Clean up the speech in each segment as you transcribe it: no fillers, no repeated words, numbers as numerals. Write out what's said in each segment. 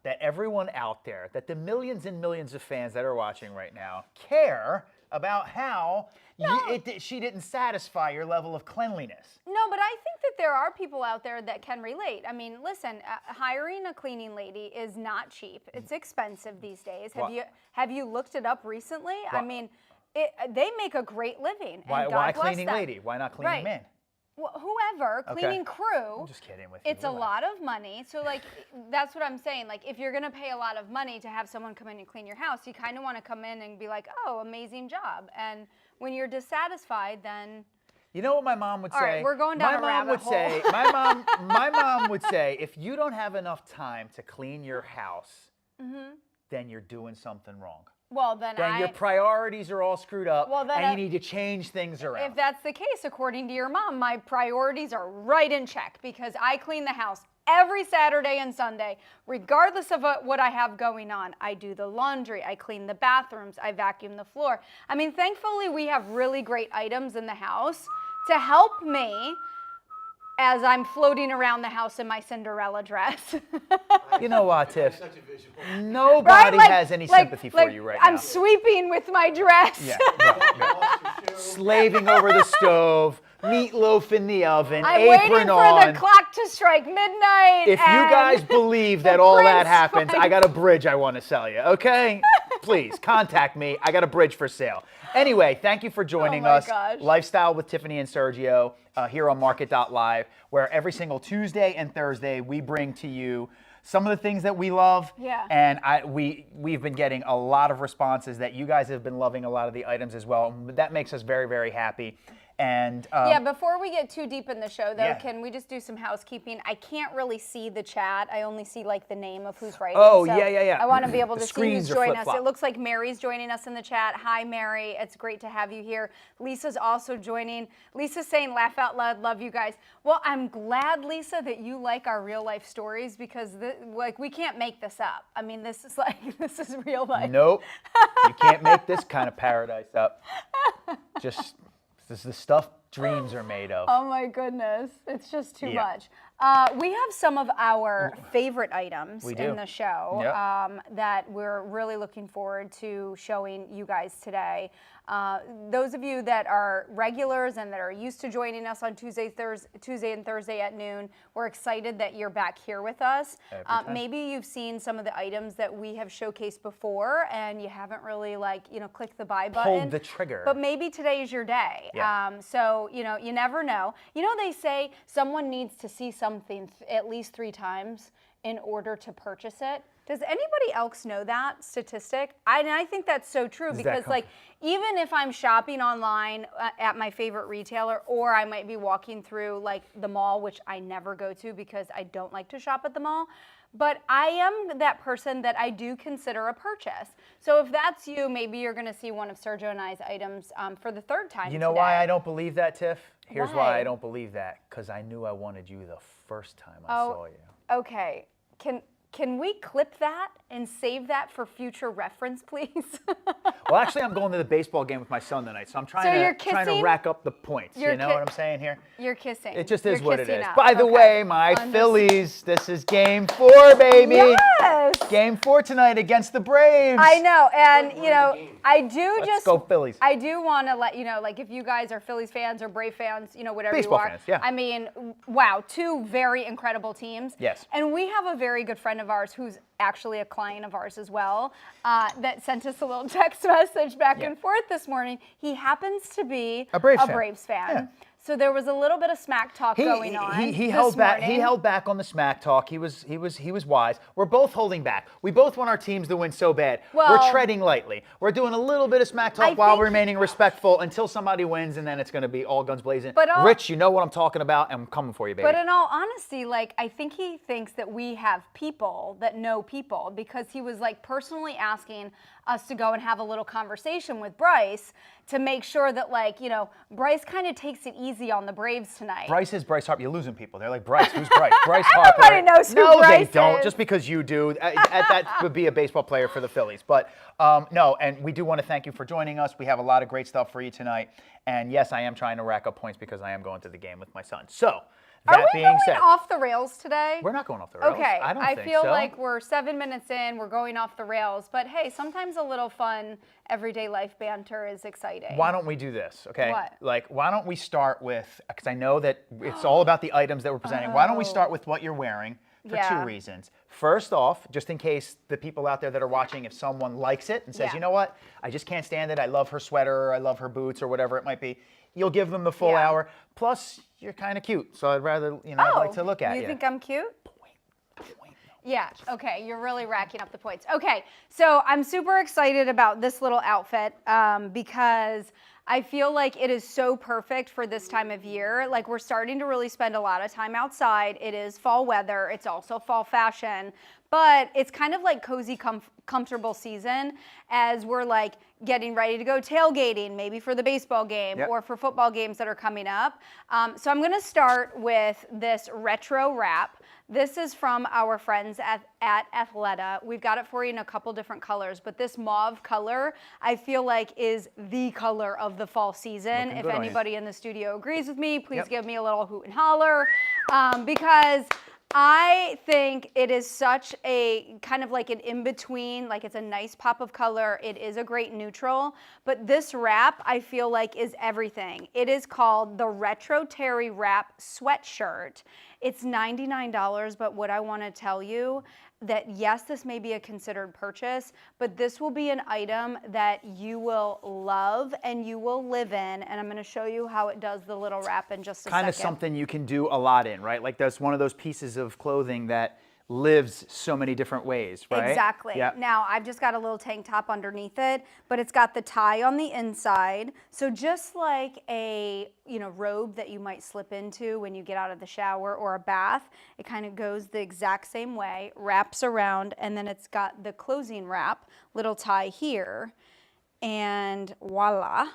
that everyone out there, that the millions and millions of fans that are watching right now care about how she didn't satisfy your level of cleanliness. No, but I think that there are people out there that can relate. I mean, listen, hiring a cleaning lady is not cheap. It's expensive these days. Have you looked it up recently? I mean, they make a great living. And Why God bless cleaning them. lady? Why not cleaning man? Well, whoever, cleaning crew. I'm just kidding with you. It's a lot of money. So, like, that's what I'm saying. Like, if you're going to pay a lot of money to have someone come in and clean your house, you kind of want to come in and be like, oh, amazing job. And when you're dissatisfied, then... You know what my mom would say? All right, we're going down a rabbit hole. My mom would say, if you don't have enough time to clean your house, then you're doing something wrong. Well, then your priorities are all screwed up, Well, then and you need to change things around. If that's the case, according to your mom, my priorities are right in check because I clean the house every Saturday and Sunday, regardless of what I have going on. I do the laundry, I clean the bathrooms, I vacuum the floor. I mean, thankfully, we have really great items in the house to help me as I'm floating around the house in my Cinderella dress. You know what, Tiff? Nobody has any sympathy for you right now. I'm sweeping with my dress. Yeah, right. Slaving over the stove, meatloaf in the oven, I'm apron waiting on. for the clock to strike midnight. If you guys believe that all that happens, I got a bridge I want to sell you, okay? Please, contact me. I got a bridge for sale. Anyway, thank you for joining us. Gosh. Lifestyle with Tiffany and Sergio here on Market.live, where every single Tuesday and Thursday we bring to you some of the things that we love. Yeah. And we've been getting a lot of responses that you guys have been loving a lot of the items as well. That makes us very, very happy. And yeah, before we get too deep in the show, though, can we just do some housekeeping? I can't really see the chat. I only see like the name of who's writing. Oh, so yeah. I want to be able to see screens who's are joining us. flip-flop. It looks like Mary's joining us in the chat. Hi, Mary. It's great to have you here. Lisa's also joining. Lisa's saying, laugh out loud, love you guys. Well, I'm glad, Lisa, that you like our real life stories because like we can't make this up. I mean, this is real life. Nope. You can't make this kind of paradise up. Just, this is the stuff dreams are made of. Oh my goodness, it's just too much. We have some of our favorite items in the show that we're really looking forward to showing you guys today. Those of you that are regulars and that are used to joining us on Tuesday and Thursday at noon, we're excited that you're back here with us. Maybe you've seen some of the items that we have showcased before and you haven't really clicked the buy button. Pulled the trigger. But maybe today is your day. Yeah. So, you never know. They say someone needs to see something at least 3 times in order to purchase it. Does anybody else know that statistic? I think that's so true because even if I'm shopping online at my favorite retailer or I might be walking through the mall, which I never go to because I don't like to shop at the mall, but I am that person that I do consider a purchase. So if that's you, maybe you're going to see one of Sergio and I's items for the 3rd time You know today. why I don't believe that, Tiff? Here's Why? why I don't believe that. Because I knew I wanted you the first time I saw you. Okay. Can we clip that and save that for future reference, please? Well, actually, I'm going to the baseball game with my son tonight, so I'm trying to rack up the points. You know what I'm saying here? You're kissing. It just is You're what it kissing is. up. By the Okay. way, my Phillies, this is game 4, baby. Yes. Game 4 tonight against the Braves. I know, and I do Let's go Phillies. I do want to let you know, if you guys are Phillies fans or Brave fans, whatever Baseball you are. fans, yeah. I mean, wow, 2 very incredible teams. Yes. And we have a very good friend of ours who's actually a client of ours as well that sent us a little text message back and forth this morning. He happens to be a Braves fan. Yeah. So there was a little bit of smack talk going on. He held back. He held back on the smack talk. He was wise. We're both holding back. We both want our teams to win so bad. Well, we're treading lightly. We're doing a little bit of smack talk while remaining respectful until somebody wins, and then it's going to be all guns blazing. Rich, you know what I'm talking about, and I'm coming for you, baby. But in all honesty, I think he thinks that we have people that know people because he was personally asking us to go and have a little conversation with Bryce to make sure that Bryce kind of takes it easy on the Braves tonight. Bryce is Bryce Harper. You're losing people. They're like, Bryce, who's Bryce? Bryce Harper. Everybody knows who no, Bryce they don't. is. Just because you do. That would be a baseball player for the Phillies. But no, and we do want to thank you for joining us. We have a lot of great stuff for you tonight. And yes, I am trying to rack up points because I am going to the game with my son. So Are That we being going said, off the rails today? we're not going off the rails. Okay, I don't think feel so. like we're 7 minutes in, we're going off the rails, but hey, sometimes a little fun everyday life banter is exciting. Why don't we do this, okay? What? Like, why don't we start with, because I know that it's all about the items that we're presenting. Why don't we start with what you're wearing for Yeah. 2 reasons. First off, just in case the people out there that are watching, if someone likes it and says, Yeah. you know what, I just can't stand it, I love her sweater, or I love her boots, or whatever it might be, you'll give them the full Yeah. hour. Plus, you're kind of cute, so I'd rather, I'd like to look at you. You think I'm cute? Point. Yeah, okay, you're really racking up the points. Okay, so I'm super excited about this little outfit because I feel like it is so perfect for this time of year. Like, we're starting to really spend a lot of time outside. It is fall weather, it's also fall fashion, but it's kind of like cozy, comfortable season as we're like getting ready to go tailgating, maybe for the baseball game Yep. or for football games that are coming up. So I'm gonna start with this retro wrap. This is from our friends at Athleta. We've got it for you in a couple different colors, but this mauve color I feel like is the color of the fall season. Looking If good on you. anybody in the studio agrees with me, please Yep. give me a little hoot and holler because I think it is such a kind of like an in-between, like it's a nice pop of color. It is a great neutral, but this wrap I feel like is everything. It is called the Retro Terry Wrap Sweatshirt. It's $99, but what I want to tell you that yes, this may be a considered purchase, but this will be an item that you will love and you will live in, and I'm going to show you how it does the little wrap in just a second. Kind of something you can do a lot in, right? Like, that's one of those pieces of clothing that lives so many different ways, right? Exactly. Yep. Now, I've just got a little tank top underneath it, but it's got the tie on the inside. So just like a, robe that you might slip into when you get out of the shower or a bath, it kind of goes the exact same way, wraps around, and then it's got the closing wrap, little tie here, and voila.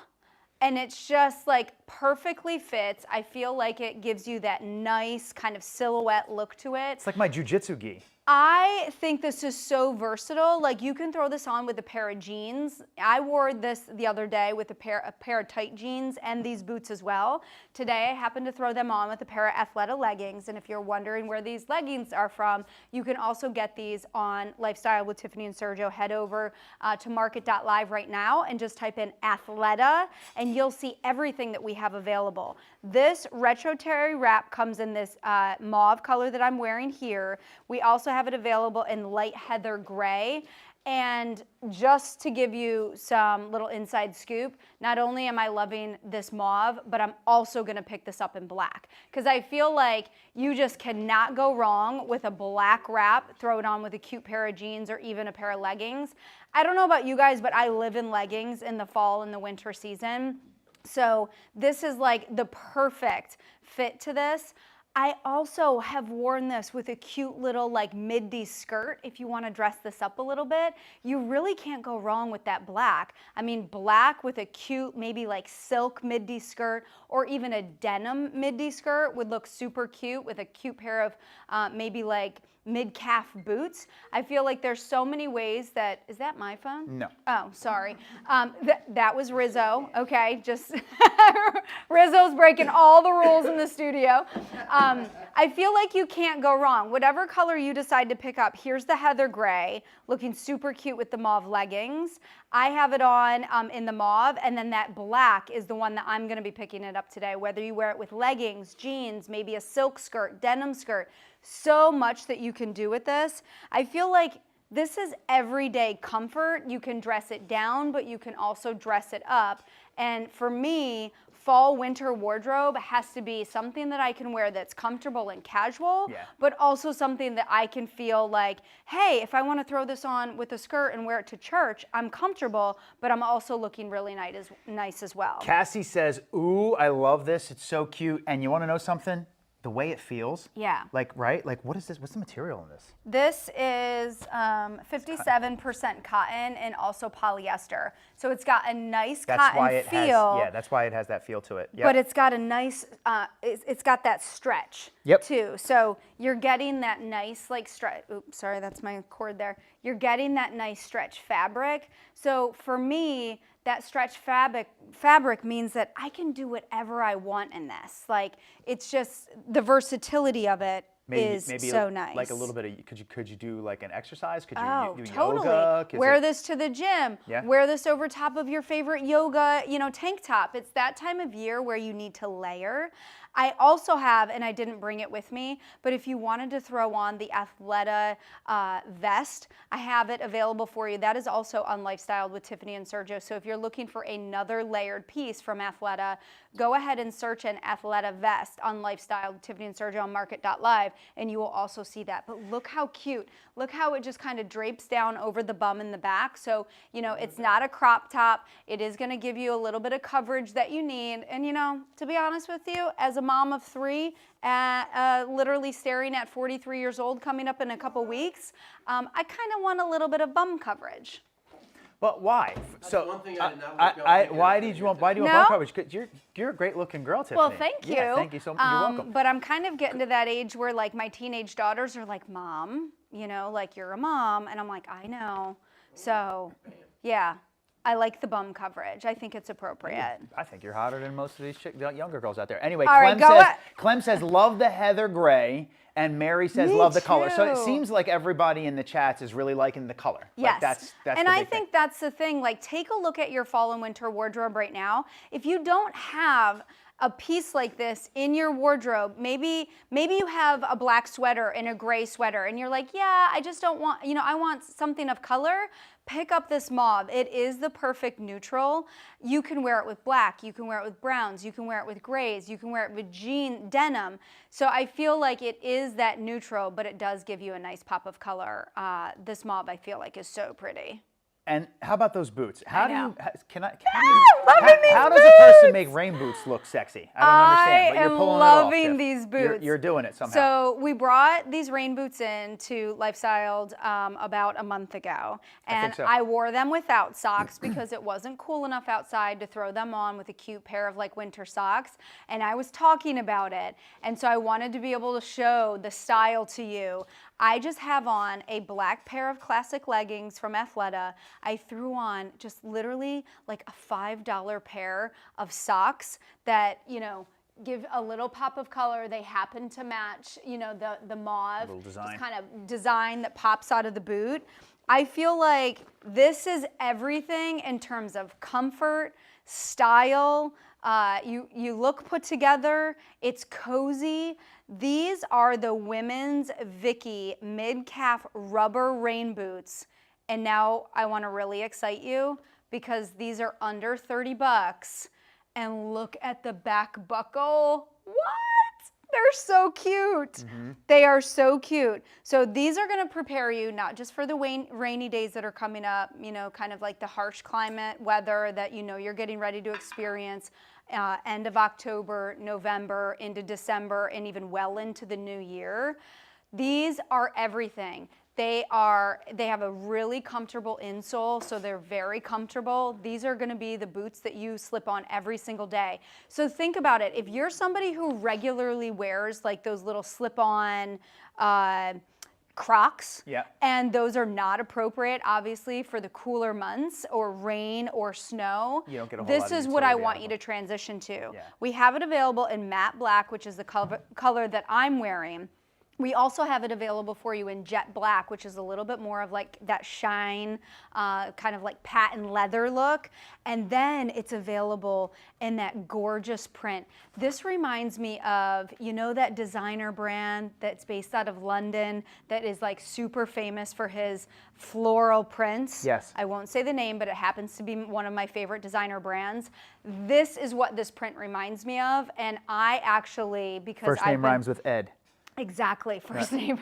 And it's just like perfectly fits. I feel like it gives you that nice kind of silhouette look to it. It's like my jujitsu gi. I think this is so versatile. Like, you can throw this on with a pair of jeans. I wore this the other day with a pair of tight jeans and these boots as well. Today I happened to throw them on with a pair of Athleta leggings. And if you're wondering where these leggings are from, you can also get these on Lifestyle with Tiffany and Sergio. Head over to market.live right now and just type in Athleta and you'll see everything that we have available. This Retro Terry wrap comes in this mauve color that I'm wearing here. We also have it available in light heather gray. And just to give you some little inside scoop, not only am I loving this mauve, but I'm also gonna pick this up in black. Because I feel like you just cannot go wrong with a black wrap, throw it on with a cute pair of jeans or even a pair of leggings. I don't know about you guys, but I live in leggings in the fall and the winter season. So this is like the perfect fit to this. I also have worn this with a cute little like midi skirt. If you want to dress this up a little bit, you really can't go wrong with that black. I mean, black with a cute, maybe like silk midi skirt or even a denim midi skirt would look super cute with a cute pair of maybe like mid-calf boots. I feel like there's so many ways that, is that my phone? No. Oh, sorry. That was Rizzo, okay? Just Rizzo's breaking all the rules in the studio. I feel like you can't go wrong. Whatever color you decide to pick up, here's the heather gray, looking super cute with the mauve leggings. I have it on in the mauve, and then that black is the one that I'm gonna be picking it up today, whether you wear it with leggings, jeans, maybe a silk skirt, denim skirt. So much that you can do with this. I feel like this is everyday comfort. You can dress it down, but you can also dress it up. And for me, fall winter wardrobe has to be something that I can wear that's comfortable and casual, but also something that I can feel like, hey, if I want to throw this on with a skirt and wear it to church, I'm comfortable, but I'm also looking really nice as well. Cassie says, ooh, I love this. It's so cute. And you want to know something? The way it feels. Yeah. Like, right? Like, what is this? What's the material in this? This is 57% cotton and also polyester. So it's got a nice cotton feel. Yeah, that's why it has that feel to it. Yep. But it's got a nice, it's got that stretch. Yep. too. So you're getting that nice like stretch. Oops, sorry, that's my cord there. You're getting that nice stretch fabric. So for me, that stretch fabric means that I can do whatever I want in this. Like it's just the versatility of it is so nice. Like a little bit of, could you do like an exercise? Could you do totally. yoga? Wear this to the gym. Yeah. Wear this over top of your favorite yoga, tank top. It's that time of year where you need to layer. I also have, and I didn't bring it with me, but if you wanted to throw on the Athleta vest, I have it available for you. That is also on Lifestyled with Tiffany and Sergio. So if you're looking for another layered piece from Athleta, go ahead and search an Athleta vest on Lifestyle with Tiffany and Sergio on Market.live, and you will also see that. But look how cute. Look how it just kind of drapes down over the bum and the back. So, it's not a crop top. It is going to give you a little bit of coverage that you need. And, to be honest with you, as a mom of 3, literally staring at 43 years old coming up in a couple weeks, I kind of want a little bit of bum coverage. But why? That's so one thing I did not wake up why do you want bum coverage? 'Cause you're a great looking girl, Tiffany. Well, thank you. Yeah, thank you so much. You're welcome. But I'm kind of getting to that age where like my teenage daughters are like, Mom, like you're a mom, and I'm like, I know. So, yeah. I like the bum coverage. I think it's appropriate. I think you're hotter than most of these younger girls out there. Anyway, All right, Clem says love the heather gray, and Mary says Me love the color. So it too. seems like everybody in the chats is really liking the color. Yes. Like that's and the I big thing. think that's the thing. Like, take a look at your fall and winter wardrobe right now. If you don't have a piece like this in your wardrobe, maybe you have a black sweater and a gray sweater, and you're like, yeah, I just don't want, I want something of color. Pick up this mauve. It is the perfect neutral. You can wear it with black, you can wear it with browns, you can wear it with grays, you can wear it with denim. So I feel like it is that neutral, but it does give you a nice pop of color. This mauve I feel like is so pretty. And how about those boots? How do you, loving how these does a person boots! make rain boots look sexy? I don't understand, but you're pulling it off. I am loving Tiff. these boots. You're doing it somehow. So we brought these rain boots in to Lifestyled about a month ago. And I wore them without socks because it wasn't cool enough outside to throw them on with a cute pair of like winter socks. And I was talking about it. And so I wanted to be able to show the style to you. I just have on a black pair of classic leggings from Athleta. I threw on just literally like a $5 pair of socks that, give a little pop of color. They happen to match, the mauve. Little design. Just kind of design that pops out of the boot. I feel like this is everything in terms of comfort, style. You look put together. It's cozy. These are the women's Vicky mid-calf rubber rain boots. And now I want to really excite you because these are under 30 bucks. And look at the back buckle. What? They're so cute. Mm-hmm. They are so cute. So these are going to prepare you not just for the rainy days that are coming up, kind of like the harsh climate weather that you're getting ready to experience end of October, November, into December, and even well into the new year. These are everything. They have a really comfortable insole, so they're very comfortable. These are gonna be the boots that you slip on every single day. So think about it. If you're somebody who regularly wears like those little slip-on Crocs, and those are not appropriate, obviously, for the cooler months or rain or snow. You don't get a whole this lot of is what I utility want out you of to transition to. Yeah. We have it available in matte black, which is the color that I'm wearing. We also have it available for you in jet black, which is a little bit more of like that shine, kind of like patent leather look. And then it's available in that gorgeous print. This reminds me of, that designer brand that's based out of London that is like super famous for his floral prints. Yes. I won't say the name, but it happens to be one of my favorite designer brands. This is what this print reminds me of. And I actually, because First name rhymes with Ed. Exactly. First name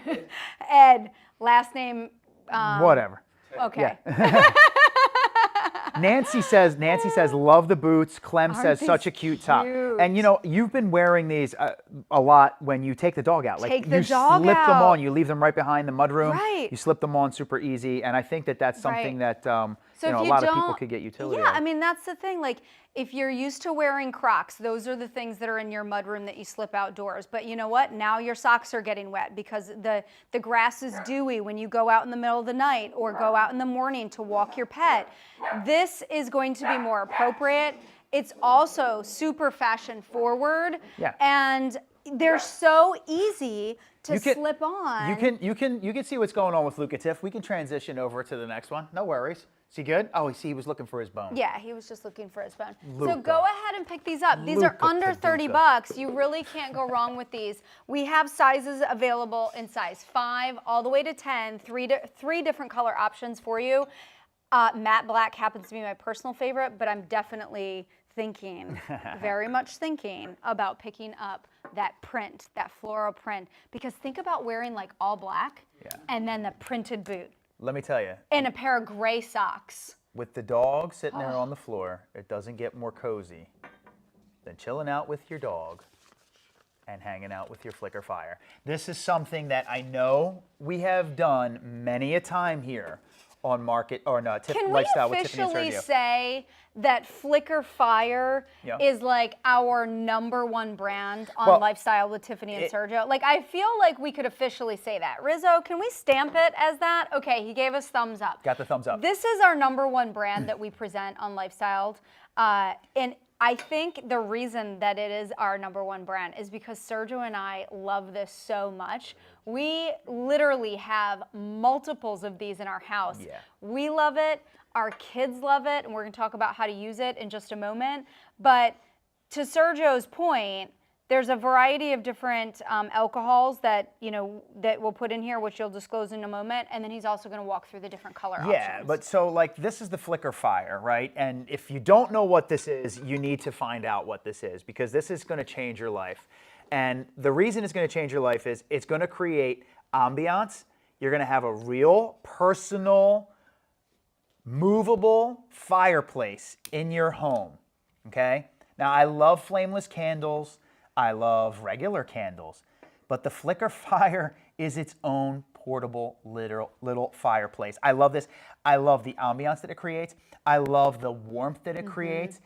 Ed. Last name. Whatever. Okay. Yeah. Nancy says, love the boots. Clem Aren't says, they such a cute top. cute? And you've been wearing these a lot when you take the dog out. Like Take the you dog slip them out. on. You leave them right behind the mudroom. Right. You slip them on super easy. And I think that's something that So if a you lot don't, of people could get utility. Yeah, out of I it. mean that's the thing. Like if you're used to wearing Crocs, those are the things that are in your mudroom that you slip outdoors. But you know what? Now your socks are getting wet because the grass is dewy when you go out in the middle of the night or go out in the morning to walk your pet. This is going to be more appropriate. It's also super fashion forward. Yeah. And they're so easy to slip on. You can see what's going on with Luca Tiff. We can transition over to the next one. No worries. Is he good? Oh, he was looking for his bone. Yeah, he was just looking for his bone. Luca. So go ahead and pick these up. These are Luca under 30 Paducah. bucks. You really can't go wrong with these. We have sizes available in size 5 all the way to 10, three different color options for you. Matte black happens to be my personal favorite, but I'm definitely thinking, very much thinking about picking up that print, that floral print. Because think about wearing like all black and then the printed boot Let me tell you, and a pair of gray socks. with the dog sitting there on the floor, it doesn't get more cozy than chilling out with your dog and hanging out with your Flicker Fire. This is something that I know we have done many a time here on Market or no, Can we Lifestyle with Tiffany and officially Sergio. say that Flicker Fire Yeah. is like our #1 brand on Well, Lifestyle with Tiffany and Sergio? Like, I feel like we could officially say that. Rizzo, can we stamp it as that? Okay, he gave us thumbs up. Got the thumbs up. This is our #1 brand that we present on Lifestyle. And I think the reason that it is our #1 brand is because Sergio and I love this so much. We literally have multiples of these in our house. Yeah. We love it. Our kids love it. And we're going to talk about how to use it in just a moment. But to Sergio's point, there's a variety of different alcohols that, that we'll put in here, which you'll disclose in a moment. And then he's also going to walk through the different color options. Yeah, but so like this is the Flicker Fire, right? And if you don't know what this is, you need to find out what this is because this is going to change your life. And the reason it's going to change your life is it's going to create ambiance. You're going to have a real personal, movable fireplace in your home, okay? Now, I love flameless candles. I love regular candles, but the Flicker Fire is its own portable little fireplace. I love this. I love the ambiance that it creates. I love the warmth that it creates.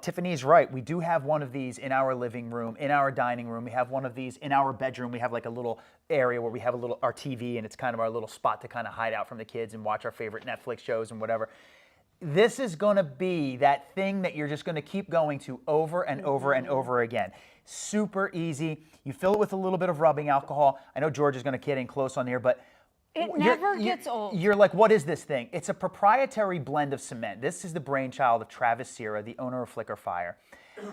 Tiffany's right. We do have one of these in our living room, in our dining room. We have one of these in our bedroom. We have like a little area where we have our TV, and it's kind of our little spot to kind of hide out from the kids and watch our favorite Netflix shows and whatever. This is going to be that thing that you're just going to keep going to over and over and over again. Super easy. You fill it with a little bit of rubbing alcohol. I know George is going to get in close on here, but it never gets old. You're like, what is this thing? It's a proprietary blend of cement. This is the brainchild of Travis Sierra, the owner of Flicker Fire.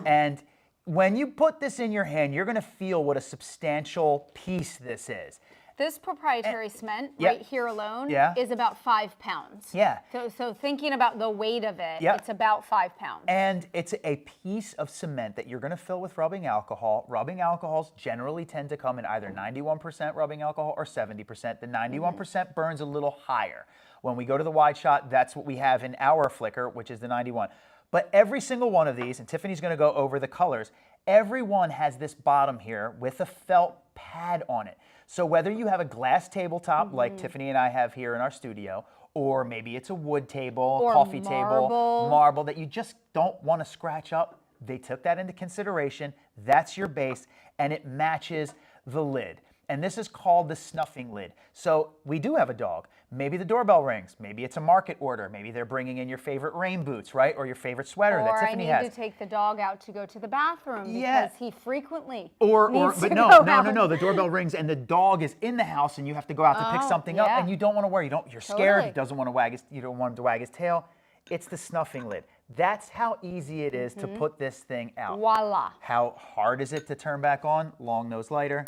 And when you put this in your hand, you're going to feel what a substantial piece this is. This proprietary cement Yeah. right here alone Yeah. is about 5 pounds. Yeah. So thinking about the weight of it, Yeah. it's about 5 pounds. And it's a piece of cement that you're going to fill with rubbing alcohol. Rubbing alcohols generally tend to come in either 91% rubbing alcohol or 70%. The 91% burns a little higher. When we go to the wide shot, that's what we have in our Flicker, which is the 91. But every single one of these, and Tiffany's going to go over the colors, every one has this bottom here with a felt pad on it. So whether you have a glass tabletop like Tiffany and I have here in our studio, or maybe it's a wood table, Or coffee marble. table, marble that you just don't want to scratch up, they took that into consideration. That's your base, and it matches the lid. And this is called the snuffing lid. So we do have a dog. Maybe the doorbell rings. Maybe it's a market order. Maybe they're bringing in your favorite rain boots, right? Or your favorite sweater that Tiffany Or I has. need to take the dog out to go to the bathroom because Yeah. he frequently But needs to no, go no, out. no, no. The doorbell rings and the dog is in the house and you have to go out to pick Oh, something up yeah. and you don't want to worry. You're scared. Totally. He doesn't want to you don't want him to wag his tail. It's the snuffing lid. That's how easy it is to put this thing out. Voila. How hard is it to turn back on? Long nose lighter.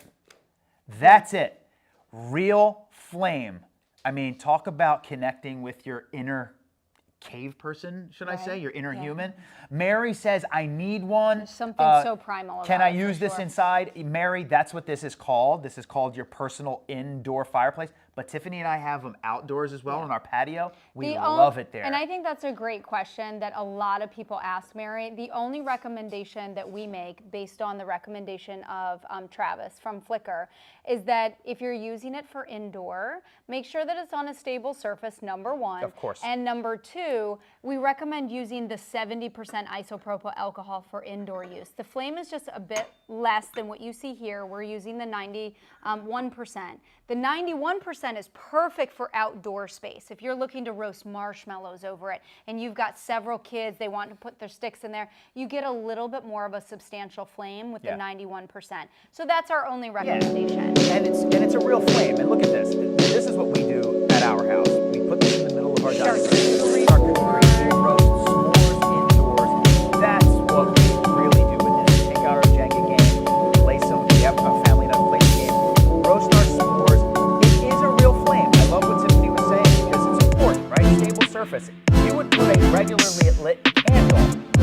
That's it. Real flame. I mean, talk about connecting with your inner cave person, should I say? Your inner human. Mary says, I need one. There's something so primal Can about I it, for use this sure. inside? Mary, that's what this is called. This is called your personal indoor fireplace. but Tiffany and I have them outdoors as well Yeah. on our patio. We The love it there. And I think that's a great question that a lot of people ask, Mary. The only recommendation that we make based on the recommendation of Travis from Flickr is that if you're using it for indoor, make sure that it's on a stable surface, number one. Of course. And number two, we recommend using the 70% isopropyl alcohol for indoor use. The flame is just a bit less than what you see here. We're using the 91%. The 91% is perfect for outdoor space. If you're looking to roast marshmallows over it and you've got several kids, they want to put their sticks in there, you get a little bit more of a substantial flame with the 91%. So that's our only recommendation. And it's a real flame. And look at this. This is what we do at our house. We put this in the middle of our dining room. Charcuterie, we roast s'mores indoors. That's what we really do with this. Take out our Jenga game, play some. We have a family that plays the game. Roast our s'mores. It is a real flame. I love what Tiffany was saying because it's important, right? Stable surface. You would put a regularly lit candle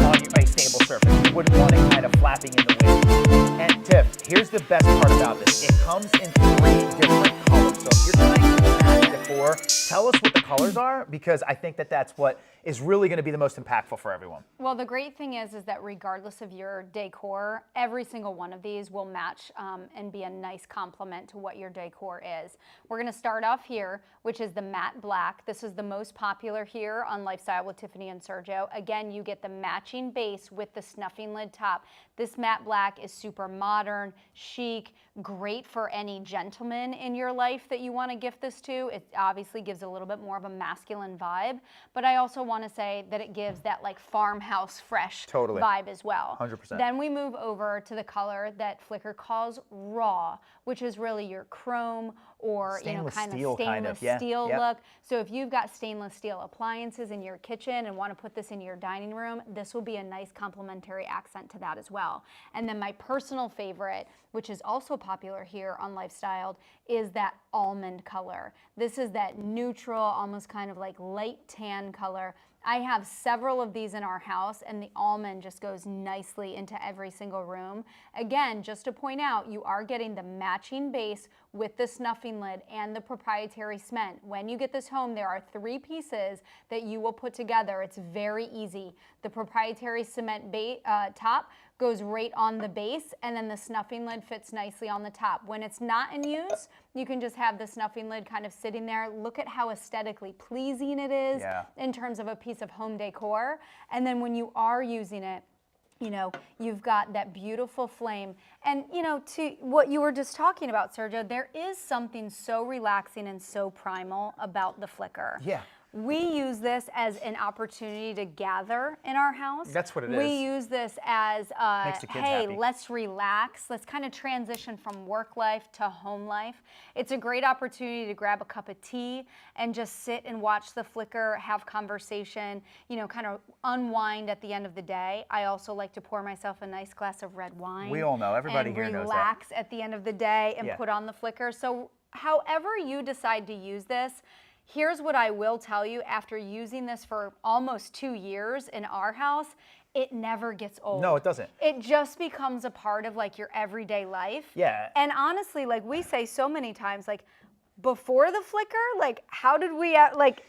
on a stable surface. You wouldn't want it kind of flapping in the wind. And Tiff, here's the best part about this. It comes in 3 different colors. So if you're trying to match decor, tell us what the colors are because I think that that's what is really going to be the most impactful for everyone. Well, the great thing is that regardless of your decor, every single one of these will match and be a nice complement to what your decor is. We're going to start off here, which is the matte black. This is the most popular here on Lifestyle with Tiffany and Sergio. Again, you get the matching base with the snuffing lid top. This matte black is super modern, chic, great for any gentleman in your life that you want to gift this to. It obviously gives a little bit more of a masculine vibe, but I also want to say that it gives that like farmhouse fresh vibe as well. 100%. Then we move over to the color that Flickr calls raw, which is really your chrome or Stainless kind of steel stainless yeah. steel Yep. look. So if you've got stainless steel appliances in your kitchen and want to put this in your dining room, this will be a nice complementary accent to that as well. And then my personal favorite, which is also popular here on Lifestyle, is that almond color. This is that neutral, almost kind of like light tan color. I have several of these in our house and the almond just goes nicely into every single room. Again, just to point out, you are getting the matching base with the snuffing lid and the proprietary cement. When you get this home, there are 3 pieces that you will put together. It's very easy. The proprietary cement top goes right on the base, and then the snuffing lid fits nicely on the top. When it's not in use, you can just have the snuffing lid kind of sitting there. Look at how aesthetically pleasing it is in terms of a piece of home decor. And then when you are using it, you know, you've got that beautiful flame. And, you know, to what you were just talking about, Sergio, there is something so relaxing and so primal about the Flickr. Yeah. We use this as an opportunity to gather in our house. That's what it is. We use this as, Makes the kids hey, happy. let's relax. Let's kind of transition from work life to home life. It's a great opportunity to grab a cup of tea and just sit and watch the Flickr, have conversation, you know, kind of unwind at the end of the day. I also like to pour myself a nice glass of red wine. We all know. Everybody here knows that. And relax at the end of the day and put on the Flickr. So however you decide to use this, here's what I will tell you. After using this for almost 2 years in our house, it never gets old. No, it doesn't. It just becomes a part of like your everyday life. Yeah. And honestly, like we say so many times, like before the Flickr, like how did we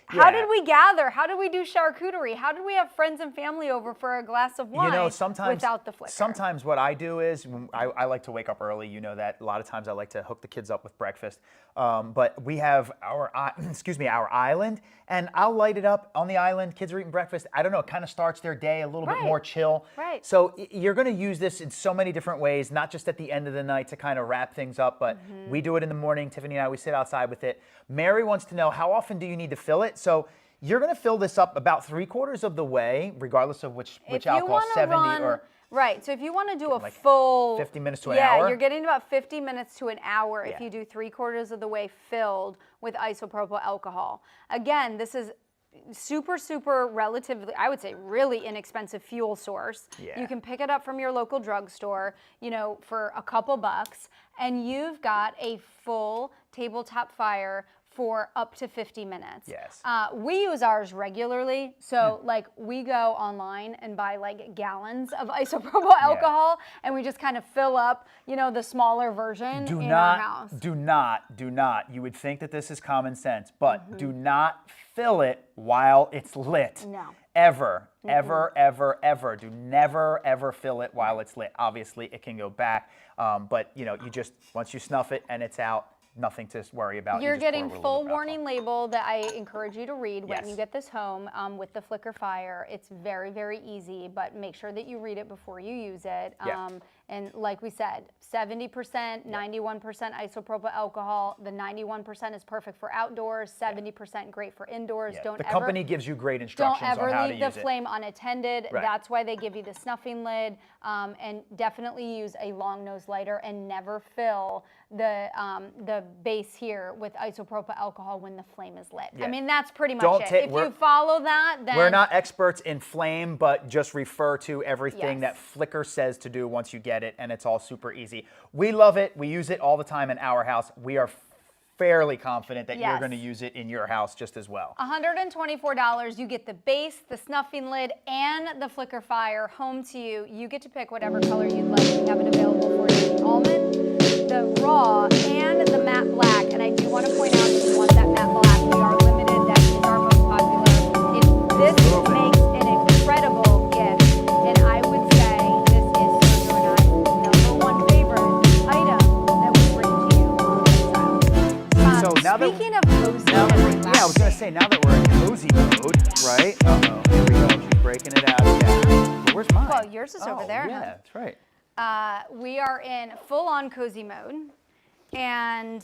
how did we gather? How did we do charcuterie? How did we have friends and family over for a glass of wine without the Flickr? Sometimes what I do is I like to wake up early. You know that. A lot of times I like to hook the kids up with breakfast. But we have our our island, and I'll light it up on the island. Kids are eating breakfast. I don't know. It kind of starts their day a little bit more chill. Right. So you're going to use this in so many different ways, not just at the end of the night to kind of wrap things up, but we do it in the morning. Tiffany and I, we sit outside with it. Mary wants to know, how often do you need to fill it? So you're going to fill this up about 3/4 of the way, regardless of which alcohol, 70 or... Right, so if you want to do a like full 50 minutes to an hour? Yeah, you're getting about 50 minutes to an hour if Yeah. you do 3/4 of the way filled with isopropyl alcohol. Again, this is super relatively, I would say, really inexpensive fuel source. Yeah. You can pick it up from your local drugstore, you know, for a couple bucks, and you've got a full tabletop fire for up to 50 minutes. Yes. We use ours regularly. So like we go online and buy like gallons of isopropyl alcohol and we just kind of fill up, the smaller version in our house. Do not. You would think that this is common sense, but do not fill it while it's lit. No. Ever. Do never, ever fill it while it's lit. Obviously, it can go back, but you just, once you snuff it and it's out, nothing to worry about. You're You just pour getting a little full bit of warning label that I encourage you to read when Yes. you get this home with the Flicker Fire. It's very, very easy, but make sure that you read it before you use it. Yeah. And like we said, 70%, 91% isopropyl alcohol. The 91% is perfect for outdoors, 70% great for indoors. Yeah. Don't The ever, company gives you great instructions don't ever on how to leave the use it. flame unattended. Right. That's why they give you the snuffing lid. And definitely use a long nose lighter and never fill the base here with isopropyl alcohol when the flame is lit. Yeah. I mean, that's pretty much Don't it. take- If we're- you follow that, then We're not experts in flame, but just refer to everything Yes. that Flicker says to do once you get it, and it's all super easy. We love it. We use it all the time in our house. We are fairly confident that you're Yes. going to use it in your house just as well. $124. You get the base, the snuffing lid, and the Flicker Fire home to you. You get to pick whatever color you'd like. We have it available for you: the almond, the raw, and the matte black. And I do want to point out, if you want that matte black, we are limited. That is our most popular. This makes an incredible gift, and I would say this is Sergio and I's #1 favorite item that we bring to you on this So now that- speaking of cozy Now, and yeah, I was going to relaxing, say, now that we're in cozy mode, right? Uh-oh, here we go. She's breaking it out again. But where's mine? Well, yours is over there, Yeah, huh? that's right. we are in full-on cozy mode, and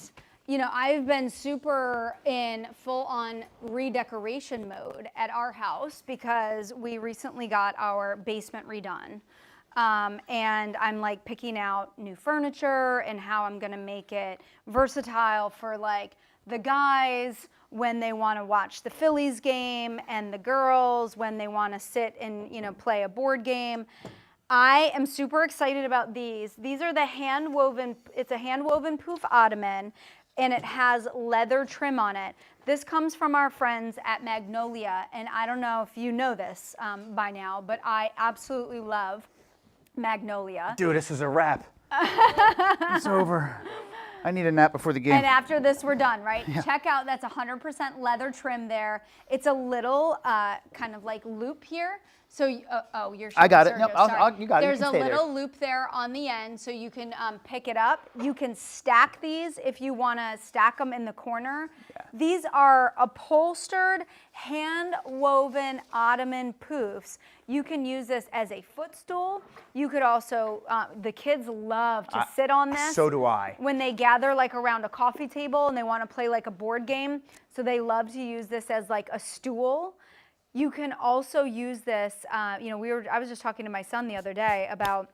I've been super in full-on redecoration mode at our house because we recently got our basement redone. And I'm like picking out new furniture and how I'm gonna make it versatile for like the guys when they want to watch the Phillies game and the girls when they want to sit and play a board game. I am super excited about these. These are the it's a hand-woven poof ottoman, and it has leather trim on it. This comes from our friends at Magnolia, and I don't know if you know this by now, but I absolutely love Magnolia. Dude, this is a wrap. It's over. I need a nap before the game. And after this, we're done, right? Check out, that's 100% leather trim there. It's a little kind of like loop here. So, you're I got it. Sergio, Nope, sorry. you got it. You There's can a stay there. little loop there on the end, so you can pick it up. You can stack these if you want to stack them in the corner. Yeah. These are upholstered, hand-woven ottoman poofs. You can use this as a footstool. You could also, the kids love to sit on this. So do I. When they gather like around a coffee table and they want to play like a board game, so they love to use this as like a stool. You can also use this, I was just talking to my son the other day about,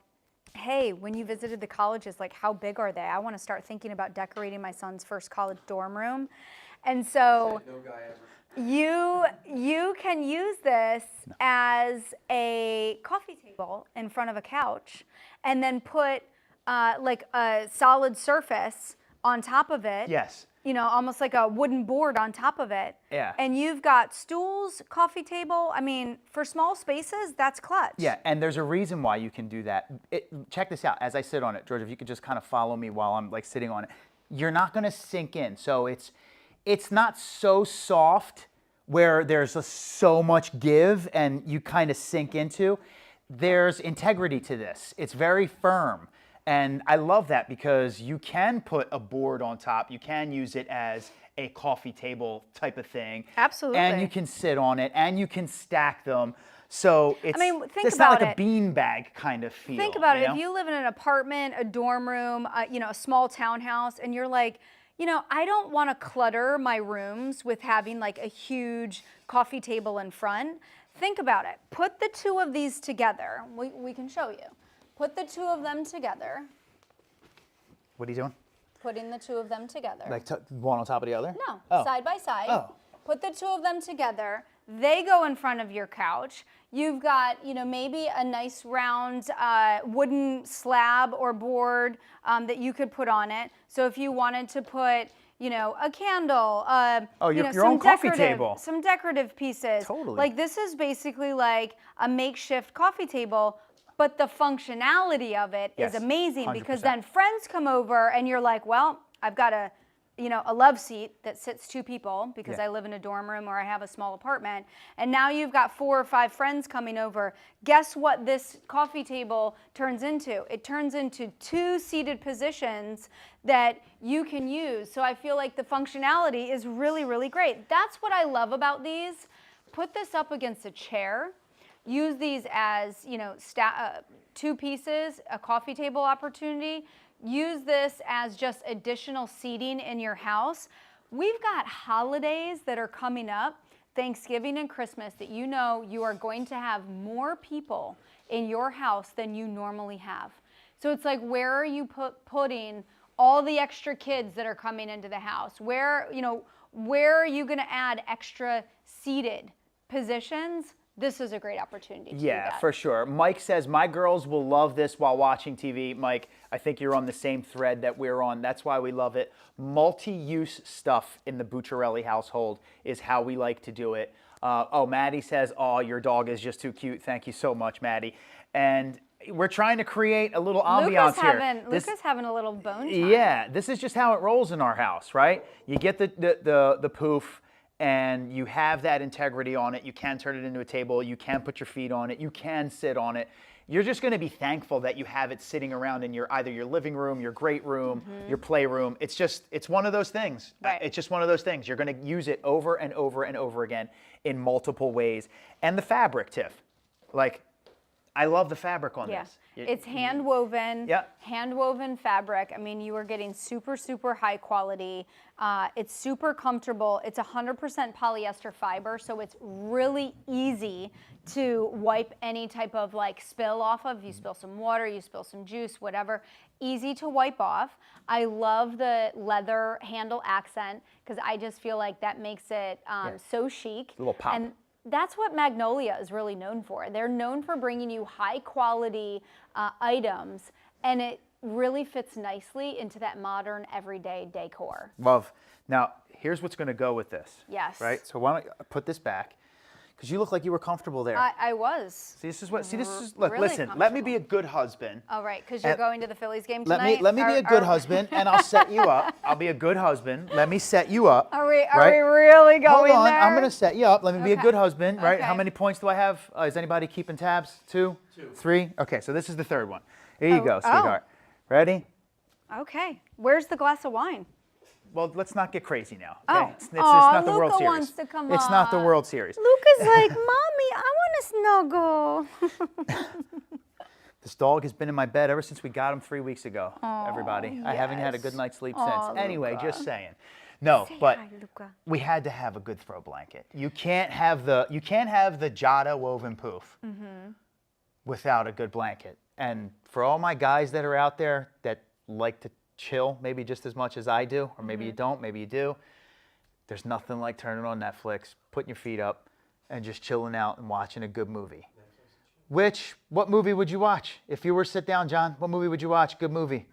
hey, when you visited the colleges, like how big are they? I want to start thinking about decorating my son's first college dorm room. And so you can use this as a coffee table in front of a couch and then put like a solid surface on top of it. Yes. Almost like a wooden board on top of it. Yeah. And you've got stools, coffee table. I mean, for small spaces, that's clutch. Yeah, and there's a reason why you can do that. Check this out. As I sit on it, George, if you could just kind of follow me while I'm like sitting on it, you're not going to sink in. So it's not so soft where there's so much give and you kind of sink into. There's integrity to this. It's very firm. And I love that because you can put a board on top. You can use it as a coffee table type of thing. Absolutely. And you can sit on it and you can stack them. So it's, think it's not about like a it. beanbag kind of feel. Think about it. know? If you live in an apartment, a dorm room, a small townhouse, and you're like, I don't want to clutter my rooms with having like a huge coffee table in front. Think about it. Put the two of these together. We can show you. Put the two of them together. What are you doing? Putting the two of them together. Like one on top of the other? No, Oh. side by side. Oh. Put the two of them together. They go in front of your couch. You've got, maybe a nice round wooden slab or board that you could put on it. So if you wanted to put, a candle, your own coffee table. some decorative pieces. Totally. Like this is basically like a makeshift coffee table, but the functionality of it is Yes, amazing because 100%. then friends come over and you're like, well, I've got a love seat that sits 2 people because Yeah. I live in a dorm room or I have a small apartment. And now you've got 4 or 5 friends coming over. Guess what this coffee table turns into? It turns into 2 seated positions that you can use. So I feel like the functionality is really, really great. That's what I love about these. Put this up against a chair. Use these as, 2 pieces, a coffee table opportunity. Use this as just additional seating in your house. We've got holidays that are coming up, Thanksgiving and Christmas, that you are going to have more people in your house than you normally have. So it's like, where are you putting all the extra kids that are coming into the house? Where are you going to add extra seated positions? This is a great opportunity to do Yeah, that. for sure. Mike says, my girls will love this while watching TV. Mike, I think you're on the same thread that we're on. That's why we love it. Multi-use stuff in the Bucciarelli household is how we like to do it. Maddie says, oh, your dog is just too cute. Thank you so much, Maddie. And we're trying to create a little ambiance here. Luca's having a little bone time. Yeah, this is just how it rolls in our house, right? You get the poof, and you have that integrity on it. You can turn it into a table. You can put your feet on it. You can sit on it. You're just going to be thankful that you have it sitting around in either your living room, your great room, your playroom. It's one of those things. Right. It's just one of those things. You're going to use it over and over and over again in multiple ways. And the fabric, Tiff, I love the fabric on Yeah. this. It's hand woven, Yeah. hand woven fabric. I mean, you are getting super, super high quality. It's super comfortable. It's 100% polyester fiber, so it's really easy to wipe any type of spill off of. You spill some water, you spill some juice, whatever. Easy to wipe off. I love the leather handle accent because I just feel like that makes it so chic. A little pop. And that's what Magnolia is really known for. They're known for bringing you high quality items, and it really fits nicely into that modern everyday decor. Love. Now, here's what's going to go with this. Yes. Right? So why don't I put this back? Because you look like you were comfortable there. I was. See, this is what. really listen. Let me be a good husband. Oh, right, because you're And going to the Phillies game tonight. Let me be a good husband, and I'll set you up. I'll be a good husband. Let me set you up. Are we right? really going Hold on. there? I'm going to set you up. Let me be a Okay. good husband. Right? How Okay. many points do I have? Is anybody keeping tabs? 2? 3? Okay. So this is the third one. Here you go, sweetheart. Ready? Okay. Where's the glass of wine? Well, let's not get crazy now. Oh. Okay? It's not the World Luca Series. wants to come It's not the on. World Series. Luca's like, Mommy, I want to snuggle. This dog has been in my bed ever since we got him 3 weeks ago, everybody. I haven't had a yes. good night's sleep Aw, since. Anyway, Luca. just saying. No, but Hi, Luca. we had to have a good throw blanket. You can't have the Jada woven poof without a good blanket. And for all my guys that are out there that like to chill maybe just as much as I do, or maybe you don't, maybe you do, there's nothing like turning on Netflix, putting your feet up, and just chilling out and watching a good movie. What movie would you watch? If you were to sit down, John, what movie would you watch? Good movie.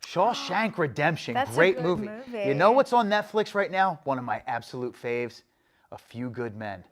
Shawshank Redemption. That's a Great good movie. movie. You know what's on Netflix right now? One of my absolute faves, A Few Good Men.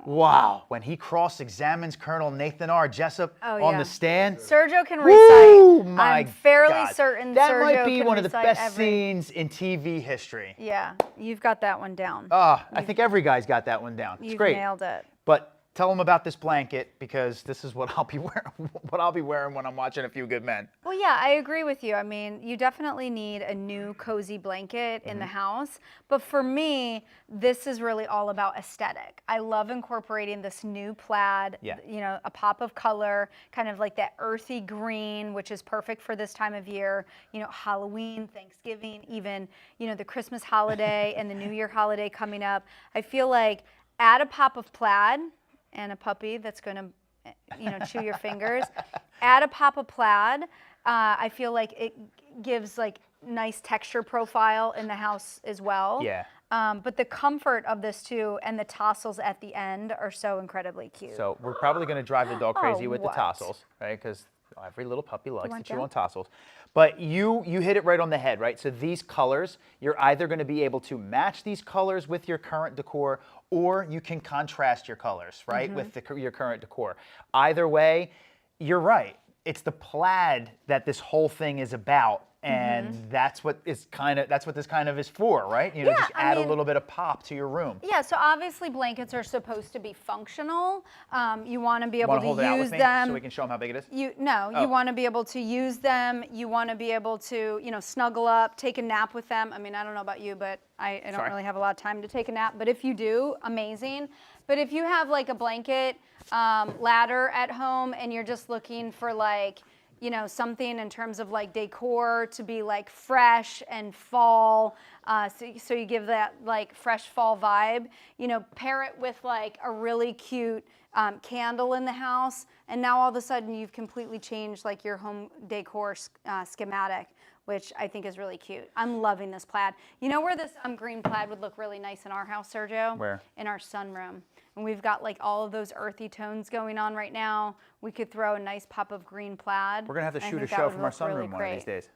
Wow. When he cross-examines Colonel Nathan R. Jessup on yeah. the stand. Sergio can Woo, recite. my I'm fairly God. certain that Sergio might be can one of the recite best every... scenes in TV history. Yeah, you've got that one down. I think every guy's got that one down. It's You've great. nailed it. But tell them about this blanket because this is what I'll be wearing when I'm watching A Few Good Men. Well, yeah, I agree with you. I mean, you definitely need a new cozy blanket in the house. But for me, this is really all about aesthetic. I love incorporating this new plaid, Yeah. a pop of color, kind of like that earthy green, which is perfect for this time of year. Halloween, Thanksgiving, even, the Christmas holiday and the New Year holiday coming up. I feel like add a pop of plaid and a puppy that's going to chew your fingers. Add a pop of plaid. I feel like it gives nice texture profile in the house as well. Yeah. But the comfort of this too, and the tassels at the end are so incredibly cute. So we're probably going to drive the dog crazy with the what? tassels, right? Because Every little puppy likes to want chew that? on tassels. But you hit it right on the head, right? So these colors, you're either going to be able to match these colors with your current decor, or you can contrast your colors, right, with your current decor. Either way, you're right. It's the plaid that this whole thing is about. And that's what this kind of is for, right? You know, Yeah, just I add a mean- little bit of pop to your room. Yeah, so obviously blankets are supposed to be functional. You want to be able Want to to hold it out use with me them. so we can show them how big it is? You Oh. want to be able to use them. You want to be able to, snuggle up, take a nap with them. I mean, I don't know about you, but I don't Sorry. really have a lot of time to take a nap. But if you do, amazing. But if you have like a blanket ladder at home and you're just looking for like, something in terms of like decor to be like fresh and fall, so you give that like fresh fall vibe, pair it with like a really cute candle in the house, and now all of a sudden you've completely changed like your home decor schematic, which I think is really cute. I'm loving this plaid. You know where this green plaid would look really nice in our house, Sergio? Where? In our sunroom. And we've got like all of those earthy tones going on right now. We could throw a nice pop of green plaid. We're going to have to I shoot a think that show would from our look really sunroom one of these great. days.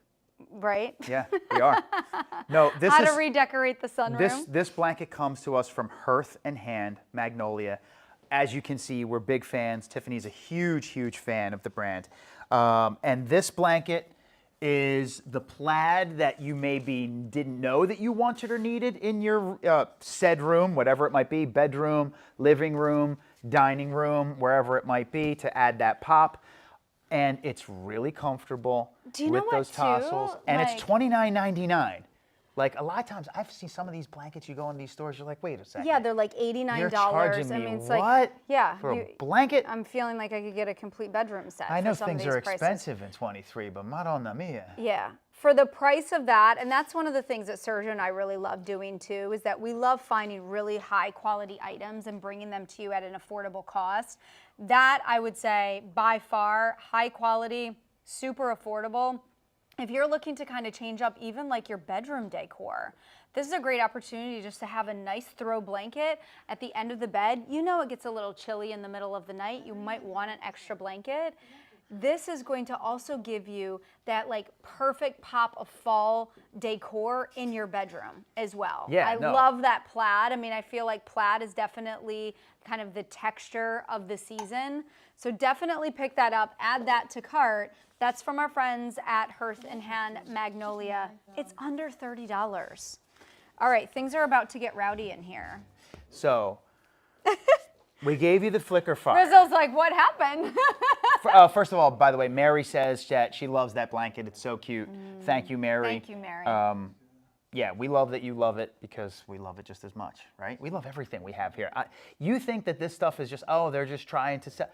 Right? Yeah, we are. No, this How is to redecorate the sunroom. this blanket comes to us from Hearth and Hand Magnolia. As you can see, we're big fans. Tiffany's a huge fan of the brand. And this blanket is the plaid that you maybe didn't know that you wanted or needed in your said room, whatever it might be, bedroom, living room, dining room, wherever it might be, to add that pop. And it's really comfortable Do you know with what, those too? tassels. And Like- it's $29.99. Like a lot of times I've seen some of these blankets, you go in these stores, you're like, wait a second. Yeah, they're like $89. You're charging me I mean, it's what? like, yeah. For a blanket? I'm feeling like I could get a complete bedroom set. I know for some things of these are prices. expensive in 23, but Madonna mia. Yeah. For the price of that, and that's one of the things that Sergio and I really love doing too, is that we love finding really high quality items and bringing them to you at an affordable cost. That, I would say, by far, high quality, super affordable. If you're looking to kind of change up even like your bedroom decor, this is a great opportunity just to have a nice throw blanket at the end of the bed. You know it gets a little chilly in the middle of the night. You might want an extra blanket. This is going to also give you that like perfect pop of fall decor in your bedroom as well. Yeah, I no. love that plaid. I mean, I feel like plaid is definitely kind of the texture of the season. So definitely pick that up, add that to cart. That's from our friends at Hearth and Hand Magnolia. It's under $30. All right, things are about to get rowdy in here. So we gave you the flicker fire. Rizzo's like, what happened? First of all, by the way, Mary says that she loves that blanket. It's so cute. Thank you, Mary. Thank you, Mary. Yeah, we love that you love it because we love it just as much, right? We love everything we have here. You think that this stuff is just, they're just trying to sell.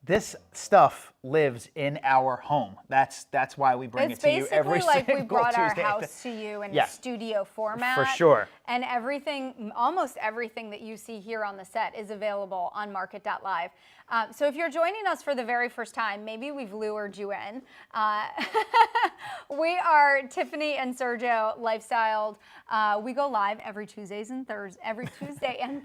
This stuff lives in our home. That's why we bring It's it to you every basically like we single brought our Tuesday. house to you in Yeah. a studio format. For sure. And everything, almost everything that you see here on the set is available on market.live. So if you're joining us for the very first time, maybe we've lured you in. We are Tiffany and Sergio Lifestyled. We go live every Tuesday and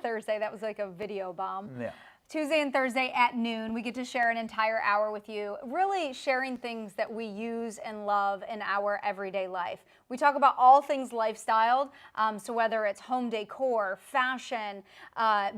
Thursday. That was like a video bomb. Yeah. Tuesday and Thursday at noon, we get to share an entire hour with you, really sharing things that we use and love in our everyday life. We talk about all things lifestyle, so whether it's home decor, fashion,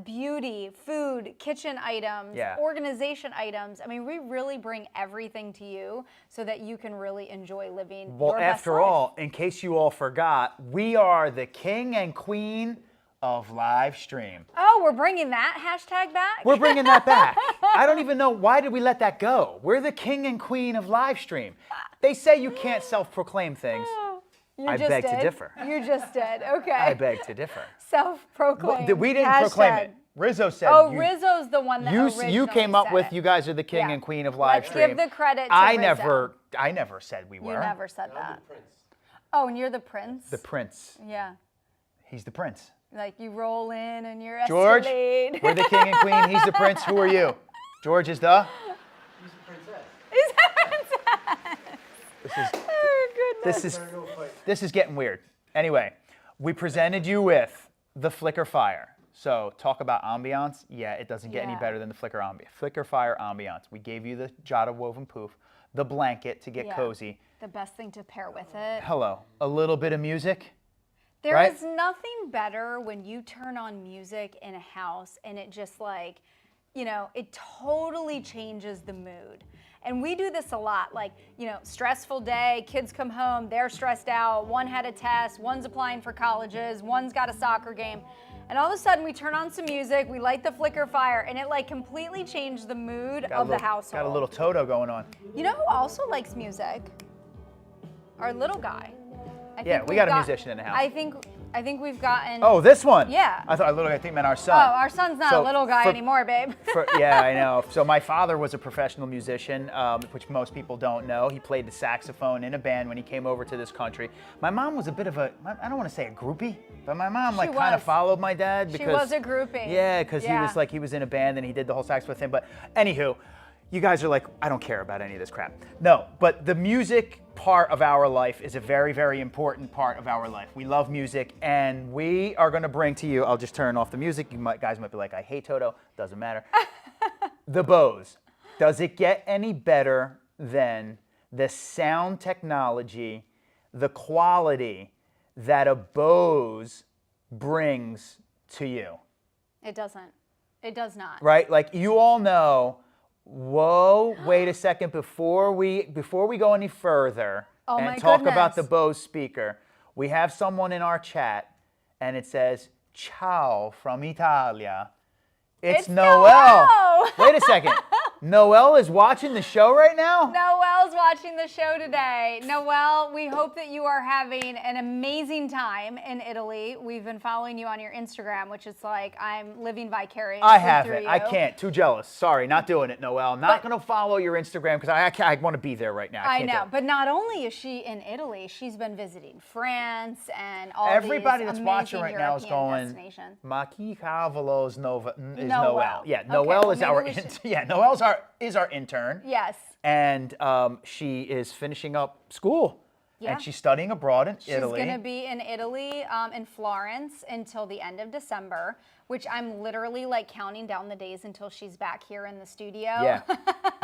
beauty, food, kitchen items, Yeah. organization items. I mean, we really bring everything to you so that you can really enjoy living Well, your best after life. all, in case you all forgot, we are the king and queen of live stream. Oh, we're bringing that hashtag back? We're bringing that back. I don't even know, why did we let that go? We're the king and queen of live stream. They say you can't self-proclaim things. You I just beg to did. differ. You just did. Okay. I beg to differ. Self-proclaimed. We didn't proclaim Hashtag. it. Rizzo said Oh, you, Rizzo's the one that you originally came up said with it. you guys are the king Yeah. and queen of live Let's stream. give the credit to I Rizzo. never said we were. You never said that. Oh, and you're the prince? The prince. Yeah. He's the prince. Like you roll in and you're George, Escalade. we're the king and queen. He's the prince. Who are you? George is the? Oh, goodness. This is getting weird. Anyway, we presented you with the Flicker Fire. So talk about ambiance. Yeah, it doesn't get any Yeah. better than the Flicker Fire ambiance. We gave you the Jada woven poof, the blanket to get Yeah. cozy. The best thing to pair with it. Hello, a little bit of music. There Right? is nothing better when you turn on music in a house and it just like, it totally changes the mood. And we do this a lot, like, stressful day, kids come home, they're stressed out, one had a test, one's applying for colleges, one's got a soccer game. And all of a sudden we turn on some music, we light the flicker fire, and it like completely changed the mood of the household. Got a little Toto going on. You know who also likes music? Our little guy. Yeah, we got a musician in the house. I think we've gotten. Oh, this one. Yeah. I think meant our Oh, son. our son's not So, a little guy for- anymore, babe. Yeah, I know. So my father was a professional musician, which most people don't know. He played the saxophone in a band when he came over to this country. My mom was a bit of I don't want to say a groupie, but my mom She kind of was. followed my dad because was a groupie. Yeah, because Yeah. he was in a band and he did the whole sax with him. But anywho, you guys are like, I don't care about any of this crap. No, but the music part of our life is a very, very important part of our life. We love music, and we are going to bring to you, I'll just turn off the music. Guys might be like, I hate Toto. Doesn't matter. The Bose. Does it get any better than the sound technology, the quality that a Bose brings to you? It doesn't. It does not. Right? Like you all know, whoa, wait a second, before we go any further Oh and my talk about the goodness. Bose speaker, we have someone in our chat and it says, Ciao from Italia. It's Noel. Noel. Wait a second. Noel is watching the show right now? Noel's watching the show today. Noel, we hope that you are having an amazing time in Italy. We've been following you on your Instagram, which is like I'm living vicariously I through haven't. you. I can't. Too jealous. Sorry, not doing it, Noel. Not going to follow your Instagram because I want to be there right now. I can't do know, it. but not only is she in Italy, she's been visiting France and all Everybody these that's watching amazing right now is European going, destinations. Ma chi cavolo is Noel? Noel. Yeah, Okay, Noel well, is maybe our we should- Noel's our intern. Yes. And she is finishing up school. Yeah. And she's studying abroad in She's Italy. going to be in Italy, in Florence, until the end of December, which I'm literally like counting down the days until she's back here in the studio. Yeah.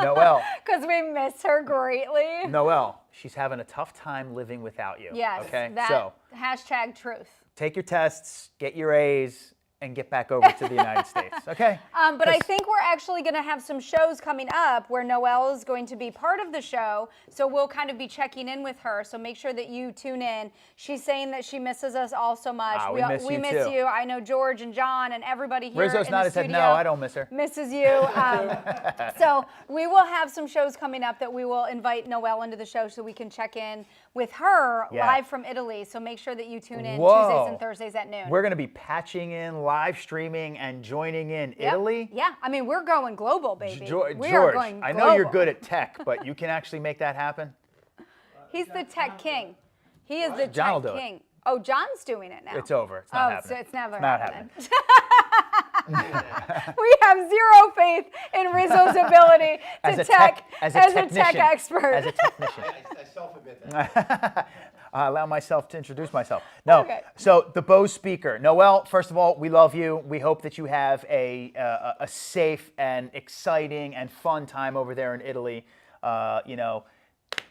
Noel. Because we miss her greatly. Noel, she's having a tough time living without you. Yes. Okay. That So hashtag truth. take your tests, get your A's, and get back over to the United States. Okay. But I 'Cause- think we're actually going to have some shows coming up where Noelle is going to be part of the show. So we'll kind of be checking in with her. So make sure that you tune in. She's saying that she misses us all so much. We miss you miss too. you. I know George and John and everybody here Rizzo's in nodded the his head, studio no, I don't miss her. misses you. So we will have some shows coming up that we will invite Noelle into the show so we can check in with her Yeah. live from Italy. So make sure that you tune in Whoa. Tuesdays and Thursdays at noon. We're going to be patching in, live streaming, and joining in Yep. Italy. Yeah, I mean, we're going global, baby. George, we are going I know you're global. good at tech, but you can actually make that happen. He's the tech king. He is the John will tech do it. king. Oh, John's doing it now. It's over. It's not Oh, happening. so it's never not happening. happening. We have zero faith in Rizzo's ability As to a tech tech expert. As a technician. I self-admit that. I allow myself to introduce myself. No. Okay. So the Bose speaker. Noel, first of all, we love you. We hope that you have a safe and exciting and fun time over there in Italy.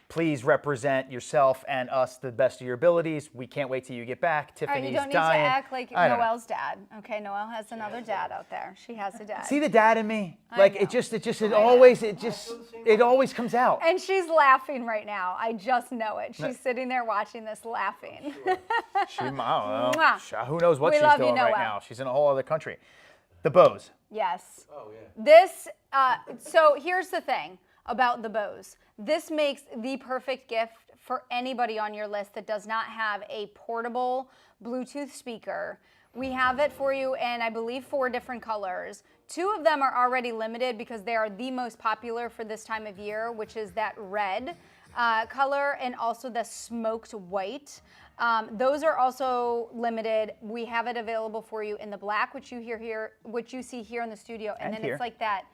Please represent yourself and us to the best of your abilities. We can't wait till you get back. All right, Tiffany's you don't need dying. to act like I don't know. Noelle's dad. Okay, Noelle has another dad out there. She has a dad. See the dad in me? I Like know. it always comes out. And she's laughing right now. I just know it. She's sitting there watching this laughing. She, I don't know. Mwah. Who knows what We she's love you, doing right Noel. now? She's in a whole other country. The Bose. Yes. Oh, yeah. This, so here's the thing about the Bose. This makes the perfect gift for anybody on your list that does not have a portable Bluetooth speaker. We have it for you in, I believe, 4 different colors. 2 of them are already limited because they are the most popular for this time of year, which is that red color and also the smoked white. Those are also limited. We have it available for you in the black, which you see here in the studio, and And then here. it's like that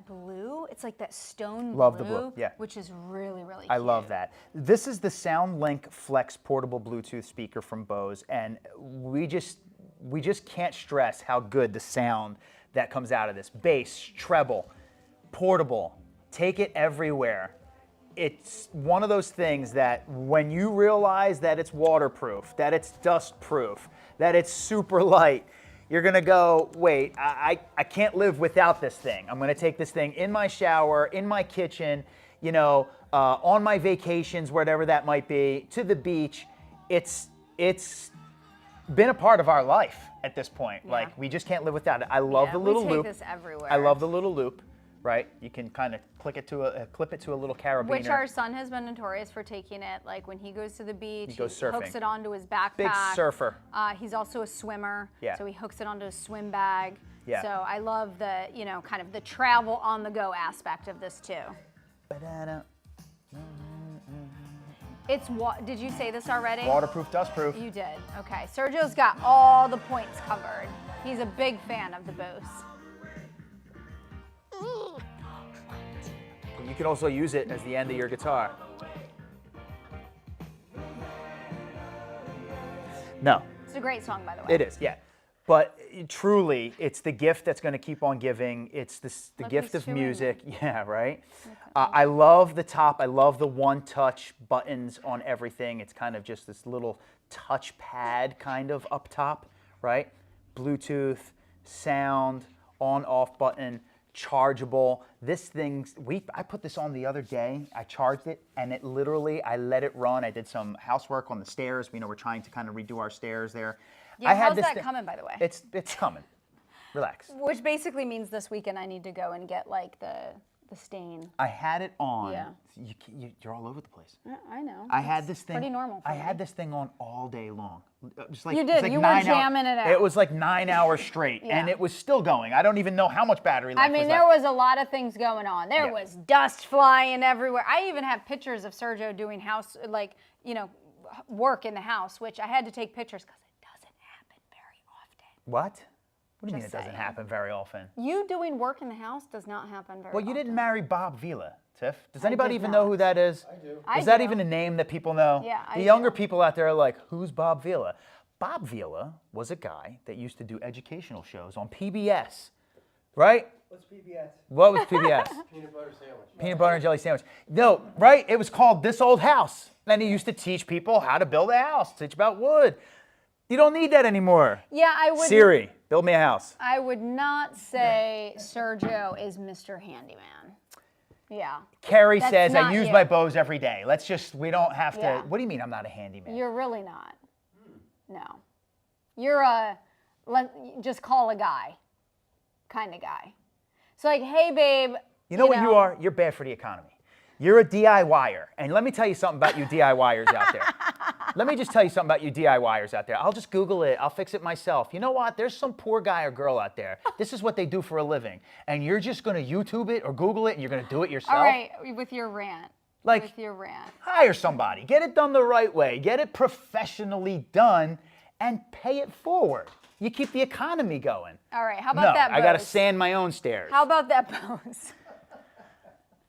blue. It's like that stone Love the blue, yeah. which is really, really I cute. love that. This is the SoundLink Flex portable Bluetooth speaker from Bose, and we just can't stress how good the sound that comes out of this. Bass, treble, portable, Take it everywhere. It's one of those things that when you realize that it's waterproof, that it's dust proof, that it's super light, you're gonna go, wait, I can't live without this thing. I'm gonna take this thing in my shower, in my kitchen, on my vacations, whatever that might be, to the beach. It's been a part of our life at this point. Yeah. Like, we just can't live without it. I love the little we take loop. this everywhere. I love the little loop, right? You can kind of clip it to a little carabiner. Which our son has been notorious for taking it. Like when he goes to the beach, He goes hooks surfing. it onto his backpack. Big surfer. He's also a swimmer. Yeah. So he hooks it onto his swim bag. Yeah. So I love the, kind of the travel on the go aspect of this too. Banana. It's what? Did you say this already? Waterproof, dustproof. You did. Okay. Sergio's got all the points covered. He's a big fan of the Bose. You could also use it as the end of your guitar. No, It's a great song, by the way. it is, yeah. But truly, it's the gift that's going to keep on giving. It's the Look, gift he's of chewing music. Yeah, right? I love the top. I love the one-touch buttons on everything. It's kind of just this little touch pad kind of up top, right? Bluetooth, sound, on-off button, chargeable. This thing, I put this on the other day. I charged it, and it literally, I let it run. I did some housework on the stairs. We're trying to kind of redo our stairs there. Yeah, I had how's this that thing- coming, by the way? It's coming. Relax. Which basically means this weekend I need to go and get like the stain. I had it on. Yeah. You're all over the place. I know. I had It's this thing. Pretty normal. For I me. had this thing on all day long. Just like, You it did. was like You were 9 jamming it out. It was like 9 hours straight, and Yeah. it was still going. I don't even know how much battery life I mean, was there left. was a lot of things going on. There Yeah. was dust flying everywhere. I even have pictures of Sergio doing house, work in the house, which I had to take pictures because it doesn't happen very often. What? What do you mean Just it doesn't saying. happen very often? You doing work in the house does not happen very Well, often. you didn't marry Bob Vila, Tiff. Does anybody did even know not. who that is? I do. I Is that do. even a name that people know? Yeah, I The younger do. people out there are like, who's Bob Vila? Bob Vila was a guy that used to do educational shows on PBS, right? What's PBS? What was PBS? Peanut butter sandwich. Peanut butter and jelly sandwich. No, right? It was called This Old House. And he used to teach people how to build a house, teach about wood. You don't need that anymore. Yeah, I would. Siri, build me a house. I would not say Sergio is Mr. Handyman. Yeah. Carrie That's says, I not use you. my bows every day. We don't have to. Yeah. What do you mean I'm not a handyman? You're really not. No. You're just call a guy kind of guy. It's like, hey, babe. You know what you are? You're bad for the economy. You're a DIYer. And let me tell you something about you DIYers out there. Let me just tell you something about you DIYers out there. I'll just Google it. I'll fix it myself. You know what? There's some poor guy or girl out there. This is what they do for a living. And you're just going to YouTube it or Google it and you're going to do it yourself. All right, with your rant. Like- with your rant. Hire somebody. Get it done the right way. Get it professionally done and pay it forward. You keep the economy going. All right, how about No, that? I got to Bose? sand my own stairs. How about that Bose?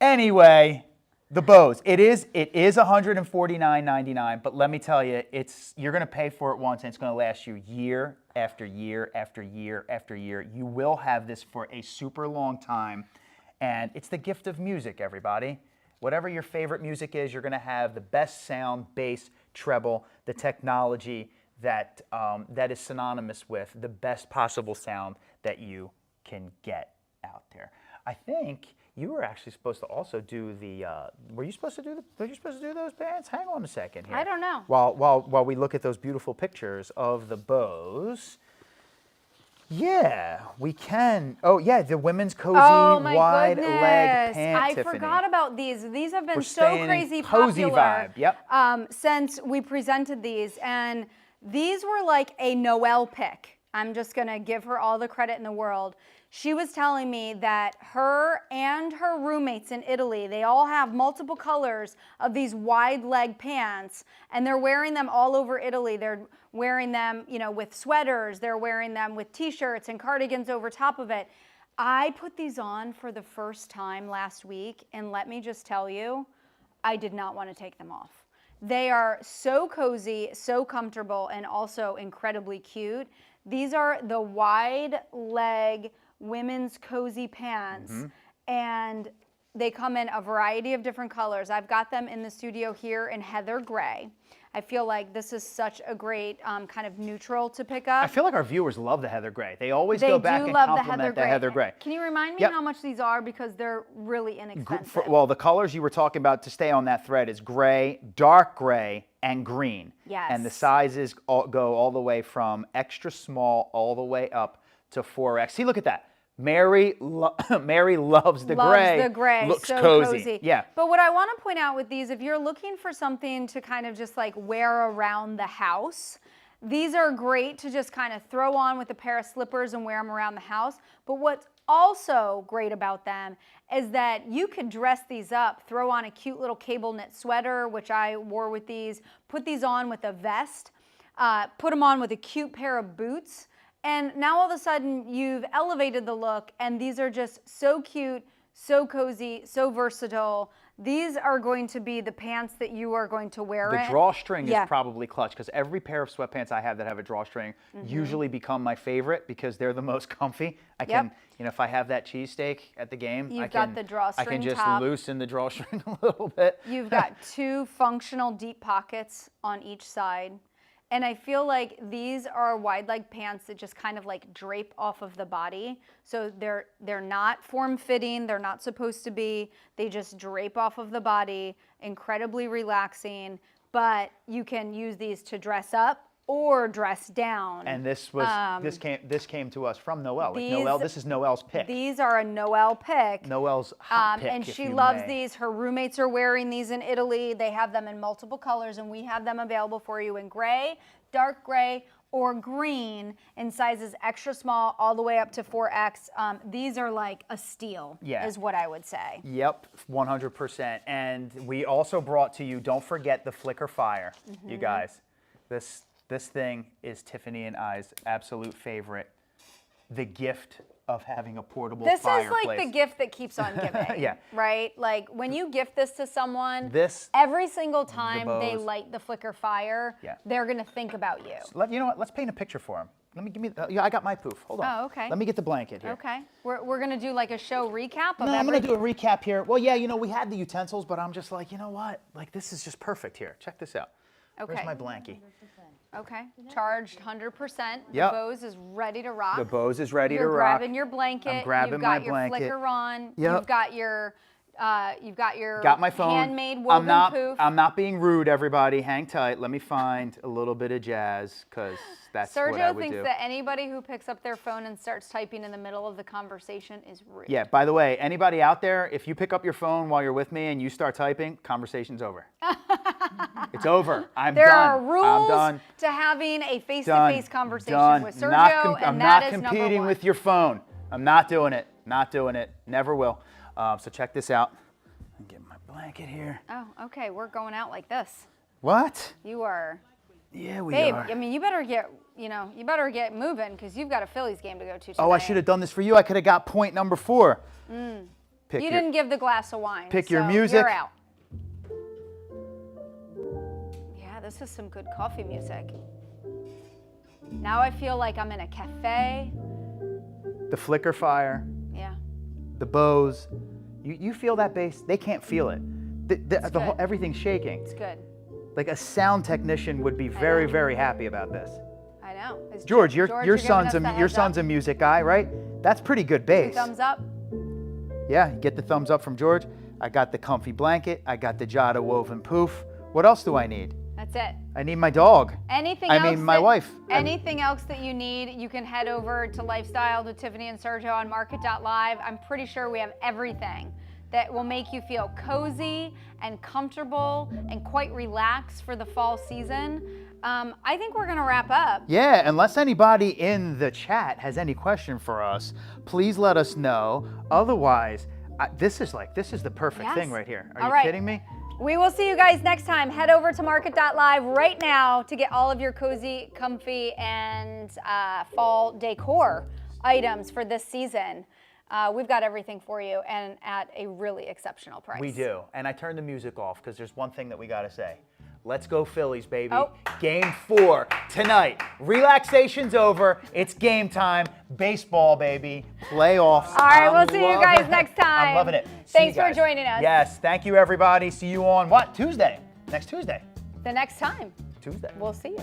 Anyway, the Bose. It is $149.99, but let me tell you, you're going to pay for it once and it's going to last you year after year after year after year. You will have this for a super long time, and it's the gift of music, everybody. Whatever your favorite music is, you're going to have the best sound, bass, treble, the technology that is synonymous with the best possible sound that you can get out there. I think you were actually supposed to also do the. Were you supposed to do those bands? Hang on a second here. I don't know. While we look at those beautiful pictures of the Bose. Yeah, we can. Oh yeah, the women's cozy Oh my wide goodness! leg pant. I Tiffany. forgot about these. These have been We're so staying in crazy cozy popular. vibe, yep. Since we presented these, and these were like a Noelle pick. I'm just gonna give her all the credit in the world. She was telling me that her and her roommates in Italy, they all have multiple colors of these wide leg pants, and they're wearing them all over Italy. They're wearing them, with sweaters. They're wearing them with t-shirts and cardigans over top of it. I put these on for the first time last week, and let me just tell you, I did not want to take them off. They are so cozy, so comfortable, and also incredibly cute. These are the wide leg women's cozy pants, and They come in a variety of different colors. I've got them in the studio here in heather gray. I feel like this is such a great kind of neutral to pick up. I feel like our viewers love the heather gray. They always They go back do and love compliment the heather gray. Can you remind me Yep. how much these are, because they're really inexpensive? Well, the colors you were talking about to stay on that thread is gray, dark gray, and green. Yes. And the sizes go all the way from extra small all the way up to 4X. See, look at that. Mary loves the gray. Loves the gray. Looks so cozy. Yeah. But what I want to point out with these, if you're looking for something to kind of just like wear around the house, these are great to just kind of throw on with a pair of slippers and wear them around the house. But what's also great about them is that you could dress these up, throw on a cute little cable knit sweater, which I wore with these, put these on with a vest, put them on with a cute pair of boots. And now all of a sudden you've elevated the look, and these are just so cute, so cozy, so versatile. These are going to be the pants that you are going to wear. The drawstring Yeah. is probably clutch, because every pair of sweatpants I have that have a drawstring usually become my favorite because they're the most comfy. I can, if I have that cheesesteak at the game, You've I can, got the drawstring I can just top. loosen the drawstring a little bit. You've got two functional deep pockets on each side. And I feel like these are wide leg pants that just kind of like drape off of the body. So they're not form fitting, they're not supposed to be. They just drape off of the body, incredibly relaxing, but you can use these to dress up or dress down. And this was this came to us from Noelle. Like these- Noelle, this is Noelle's pick. These are a Noelle pick. Noelle's hot pick, And if she you loves may. these. Her roommates are wearing these in Italy. They have them in multiple colors, and we have them available for you in gray, dark gray, or green in sizes extra small all the way up to 4X. These are like a steal, Yeah. is what I would say. Yep, 100%. And we also brought to you, don't forget the Flicker Fire, Mm-hmm. you guys. This thing is Tiffany and I's absolute favorite. The gift of having a portable This fireplace. is like the gift that keeps on giving. Yeah. Right? Like when you gift this to someone, This- every single time they Bose. light the Flicker Fire, Yeah. they're going to think about you. You know what? Let's paint a picture for him. Yeah, I got my poof. Hold on. Oh, okay. Let me get the blanket here. Okay. We're going to do like a show recap of No, I'm every... going to do a recap here. Well, yeah, we had the utensils, but I'm just like, you know what? Like, this is just perfect here. Check this out. Okay. Where's my blankie? Okay, charged 100%. Yep. The Bose is ready to rock. The Bose is ready You're to rock. grabbing your blanket. I'm grabbing You've got my your blanket. flicker on. Yep. You've got your Got my phone. handmade woven poof. I'm not being rude, everybody. Hang tight. Let me find a little bit of jazz, because that's what I Sergio would thinks do. that anybody who picks up their phone and starts typing in the middle of the conversation is rude. Yeah, by the way, anybody out there, if you pick up your phone while you're with me and you start typing, conversation's over. It's over. I'm There done. are I'm rules done. to having a face-to-face Done. conversation Done. with Sergio, I'm and not that is number competing one. with your phone. I'm not doing it. Not doing it. Never will. So check this out. I'll get my blanket here. Oh, okay, we're going out like this. What? You are... Yeah, we Babe, are. I mean, you better get moving, because you've got a Phillies game to go to today. Oh, I should have done this for you. I could have got point number 4. Pick You your, didn't give the glass of wine. pick your so music. You're out. Yeah, this is some good coffee music. Now I feel like I'm in a cafe. the Flicker Fire, Yeah. the Bose. You feel that bass? They can't feel it. The whole, good. everything's shaking. It's good. Like a sound technician would be very, very happy about this. I know. Is George, your giving son's us the your heads son's up? a music guy, right? That's pretty good bass. Thumbs up. Yeah, get the thumbs up from George. I got the comfy blanket. I got the Jada woven poof. What else do I need? That's it. I need my dog. Anything I else? mean, my wife. Anything else that you need, you can head over to Lifestyle to Tiffany and Sergio on Market.live. I'm pretty sure we have everything that will make you feel cozy and comfortable and quite relaxed for the fall season. I think we're gonna wrap up. Yeah, unless anybody in the chat has any question for us, please let us know. Otherwise, this is the perfect Yes. thing right here. Are All you right. kidding me? We will see you guys next time. Head over to Market.live right now to get all of your cozy, comfy, and fall decor items for this season. We've got everything for you, and at a really exceptional price. We do. And I turned the music off because there's one thing that we got to say. Let's go Phillies, baby. Oh. Game 4 tonight. Relaxation's over. It's game time. Baseball, baby. Playoffs. All right, I'm we'll see you guys loving it. next time. I'm loving it. See Thanks you for guys. joining us. Yes, thank you, everybody. See you on what? Tuesday. Next Tuesday. The next time, Tuesday. we'll see you.